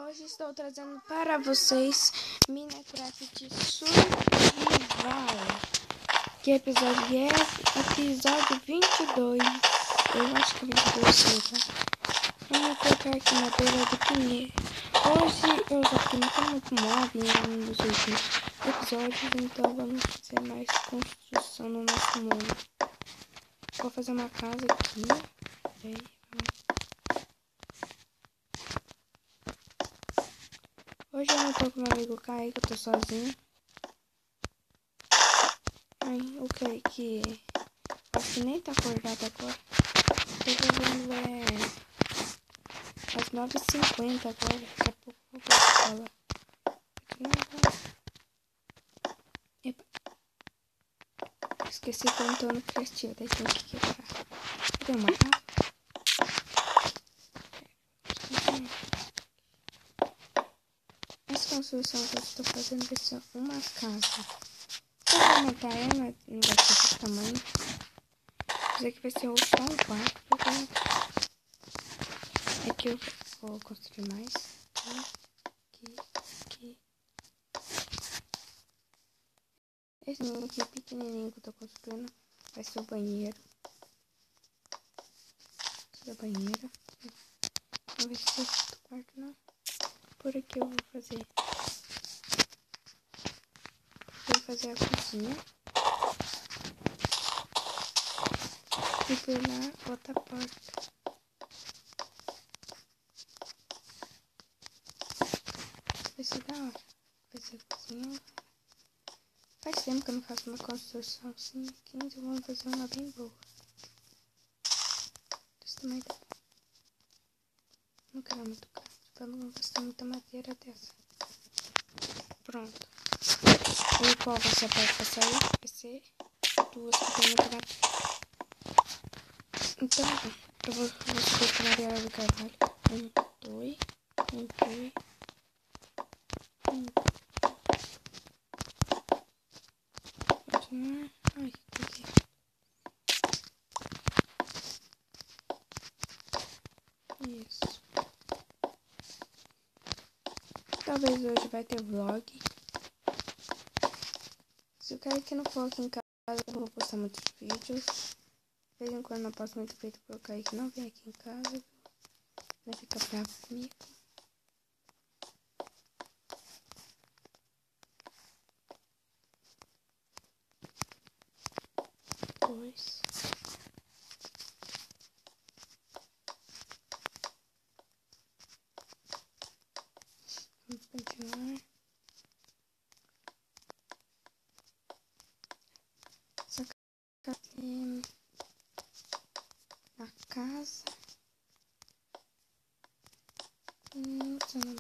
Hoje estou trazendo para vocês Minecraft Survival. Que episódio é? Episódio 22. Eu acho que é 22, sim, tá? Vamos colocar aqui na beira do pinheiro. Hoje eu já fiquei muito mob em um dos últimos episódios, então vamos fazer mais construção no nosso mundo. Vou fazer uma casa aqui. Peraí. Hoje eu não tô com meu amigo Kaique, eu tô sozinho. Ai, o Kaique acho que nem tá acordado agora. Tô fazendo às 9h50 agora, daqui a pouco eu vou pra escola. Epa. Esqueci que eu não tô no criativo, daí tem que quebrar. Cadê uma casa? Essa construção que eu estou fazendo vai ser uma casa. Eu vou montar ela, não vai ser desse tamanho. Isso aqui vai ser só um quarto. Aqui eu vou construir mais. Aqui. Esse menino aqui pequenininho que eu tô construindo vai ser o banheiro. Esse é o banheiro. Não vai ser esse do quarto, não. Por aqui eu vou fazer. Vou fazer a cozinha. E por lá, outra porta. Vai ser da hora. Vai ser a cozinha. Faz tempo que eu não faço uma construção assim. 15, vamos fazer uma bem boa. Desse tamanho tá bom. Não quero muito grande, pra não gastar muita madeira dessa. Pronto. E qual vai ser a porta pra sair? Vai ser duas que tem muita madeira. Então, eu vou subir com a Mariela do Carvalho. 1, 2. Continuar. Ai, aqui. Isso. Talvez hoje vai ter vlog. Se o cara que não for aqui em casa, eu não vou postar muitos vídeos. De vez em quando eu posto muito vídeo porque o Kaique não vem aqui em casa. Vai ficar bravo comigo. Dois. Vamos continuar. Só que a casa. Nossa, não.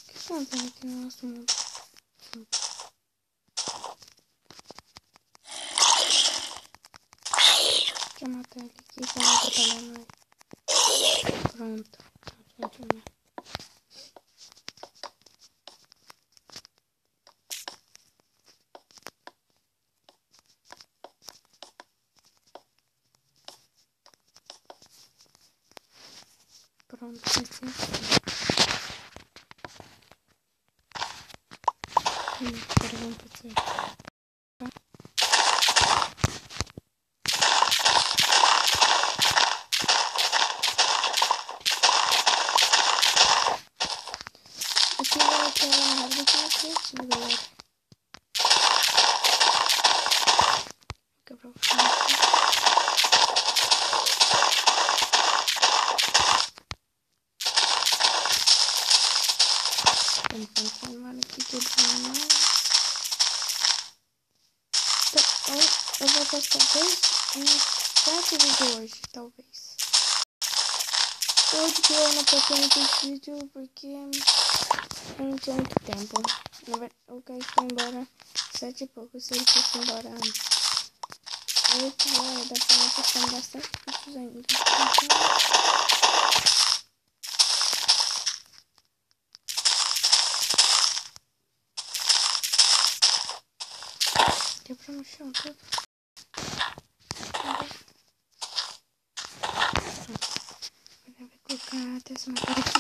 O que tá vendo aqui no nosso mundo? Deixa eu matar ele aqui pra não atrapalhar mais. Pronto. Pronto, vai ser assim. Agora vamos fazer. Aqui vai ter uma árvore que é criativa, galera. Vou quebrar o fio aqui. Vamos continuar aqui quebrando mais. Então, eu vou postar 7 vídeos hoje, talvez. Hoje que eu não postei muitos vídeos porque eu não tinha muito tempo. O Kaique foi embora 7 e pouco, se ele fosse embora 8 horas, dá pra eu postar bastante vídeos ainda. Quebrou no chão tudo. Agora vai colocar até essa madeira aqui.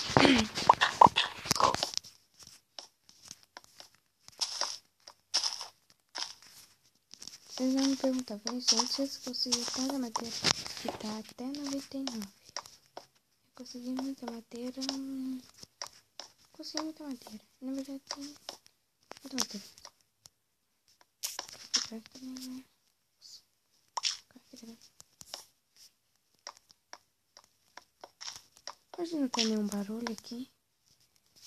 Vocês vão me perguntar, gente, se conseguiu tanta madeira que tá até 99. Eu consegui muita madeira. Consegui muita madeira. Na verdade, tem muita madeira. Hoje não tem nenhum barulho aqui.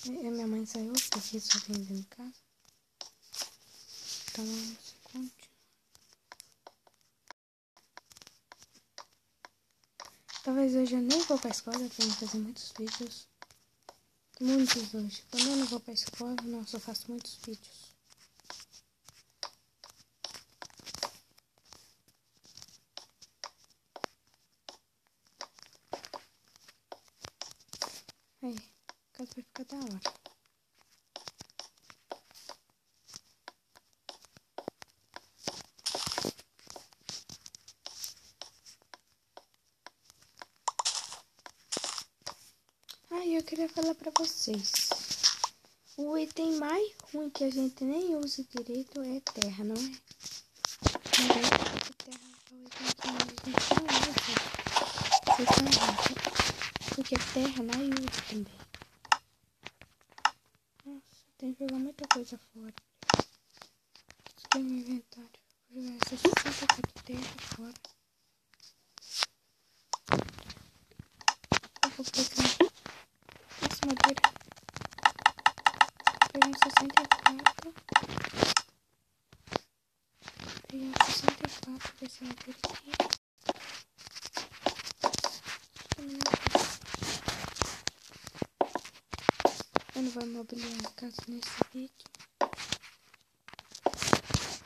Minha mãe saiu porque só vem dentro de casa. Então vamos continuar. Talvez hoje eu nem vou pra escola, eu tenho que fazer muitos vídeos. Muitos hoje. Quando eu não vou pra escola, nossa, eu faço muitos vídeos. Aí, a casa vai ficar da hora. Eu queria falar pra vocês. O item mais ruim que a gente nem usa direito é terra, não é? Terra é o item que a gente não usa. Vocês estão errados. Porque terra não ajuda também. Nossa, tem que jogar muita coisa fora. Isso aqui é meu inventário. Vou jogar essas 64 terra fora. Eu vou pegar essa madeira. Pegar 64. Pegar 64 dessa madeira aqui. Eu não vou mobiliar a casa nesse vídeo.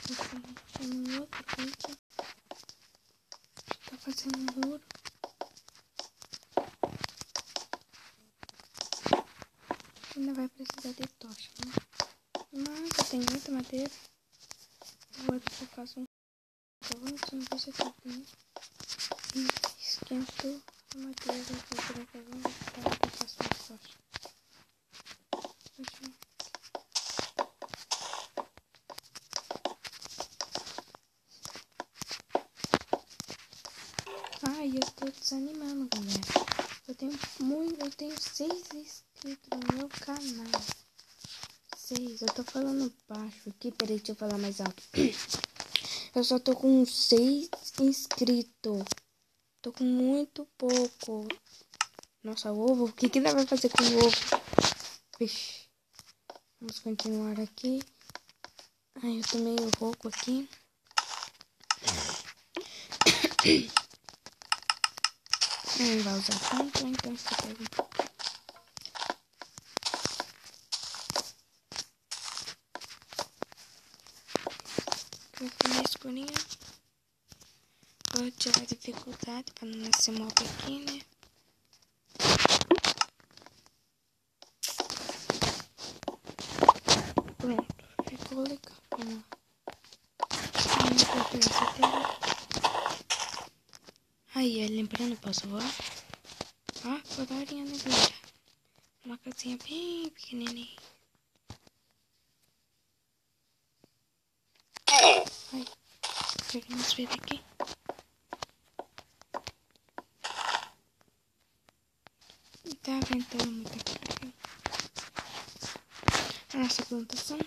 Vou no outro vídeo. Tô fazendo um muro. Ainda vai precisar de tocha, né? Mas eu tenho muita madeira. Vou eu faço um fogão, se não deixa tudo. E esquento a madeira. Vou tirar o fogão e faço uma tocha. E eu tô desanimando, galera. Eu tenho 6 inscritos no meu canal. 6, eu tô falando baixo aqui, peraí, deixa eu falar mais alto. Eu só tô com 6 inscritos. Tô com muito pouco. Nossa, ovo, o que que dá pra fazer com o ovo? Vixe. Vamos continuar aqui. Ai, eu tô meio rouco aqui. Não vai usar tanto, então você pega um pouco. Vai ficar mais escurinho. Vou tirar a dificuldade para não nascer mob aqui, né? Pronto, ficou legal. Vamos lá. Vou pegar essa tela. Aí, lembrando, posso voar? Ó, daorinha, né, galera? Uma casinha bem pequenininha. Ai, queremos ver aqui. Tá ventando muito aqui. A nossa plantação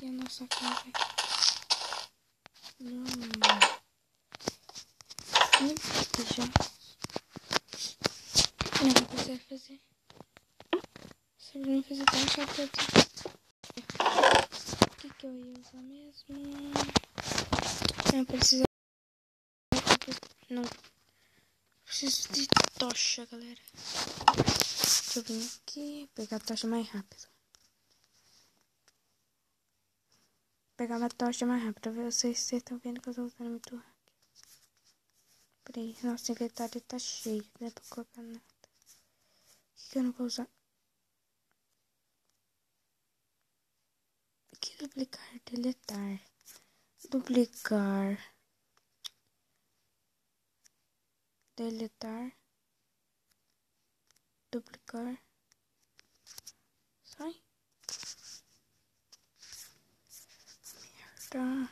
e a nossa casa aqui. Já. Não vou precisar fazer. Se eu não fizer tão chato aqui. O que eu ia usar mesmo? Não precisa. Não. Preciso de tocha, galera. Deixa eu vir aqui. Pegar a tocha mais rápido. Pegar uma tocha mais rápido. Vocês estão vendo que eu tô usando muito rápido. Peraí, nosso inventário tá cheio. Não é pra colocar nada. O que eu não vou usar? Aqui duplicar, deletar. duplicar, deletar, duplicar, sai, merda,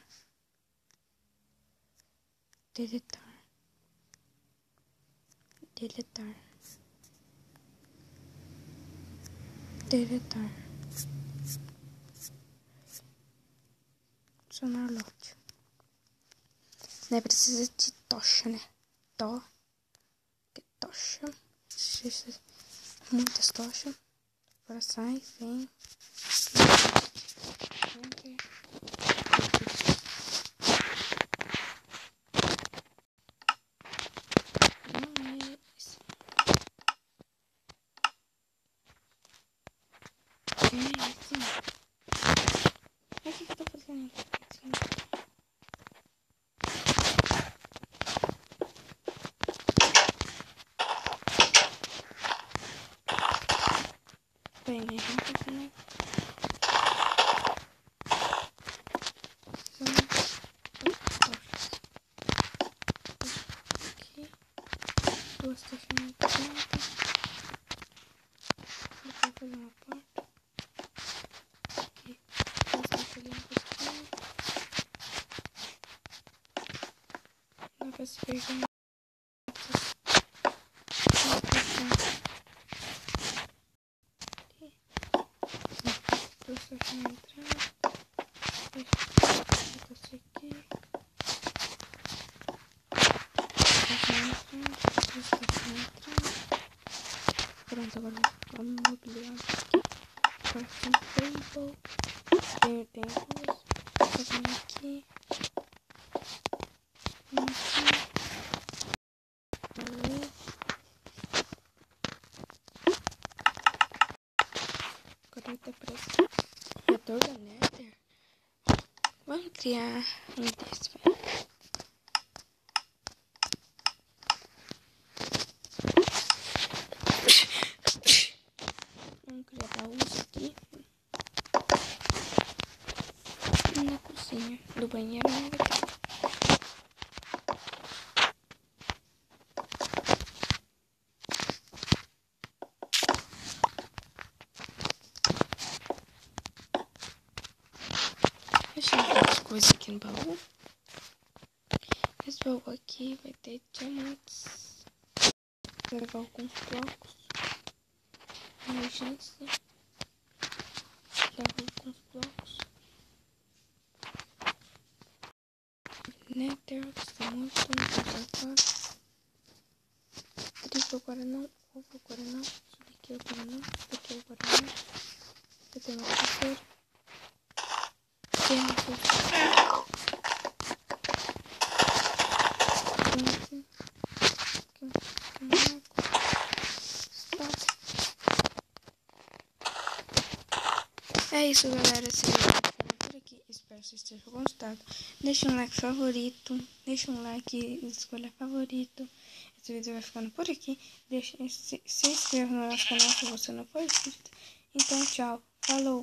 deletar, deletar, deletar, adicionar lote. Né, precisa de tocha, né? Tocha. Muitas tochas. Agora sai, vem. Não é esse. É esse. Mas o que eu tô fazendo aqui? Bem, né? Vamos fazer, né? Aqui. Duas tochas na ponta. Vou fazer uma porta. Aqui. Duas tochas ali no costinho. Dá pra se pegar. Duas tochas na entrada. Essa aqui. Pronto, agora vamos mobiliar aqui. Crafting table. Tem duas. Fazendo aqui. Ali. Agora tá preso. Reator da Nether. Vamos criar um desse, velho. Vamos criar baús aqui. E na cozinha. Do banheiro não vai ter. Deixa eu ver as coisas aqui no baú. Esse baú aqui vai ter diamantes. Vou levar alguns blocos. Emergência. Levo alguns blocos. Nether, gostei muito. Não vou agora. Trigo agora não. Ovo agora não. Isso daqui agora não. Isso daqui agora não. Cadê uma cadeira? Tem uma cadeira. É isso, galera. Esse vídeo vai ficando por aqui. Espero que vocês tenham gostado. Deixa um like favorito. Deixa um like e escolha favorito. Esse vídeo vai ficando por aqui. Se inscreva no nosso canal se você não for inscrito. Então, tchau. Falou.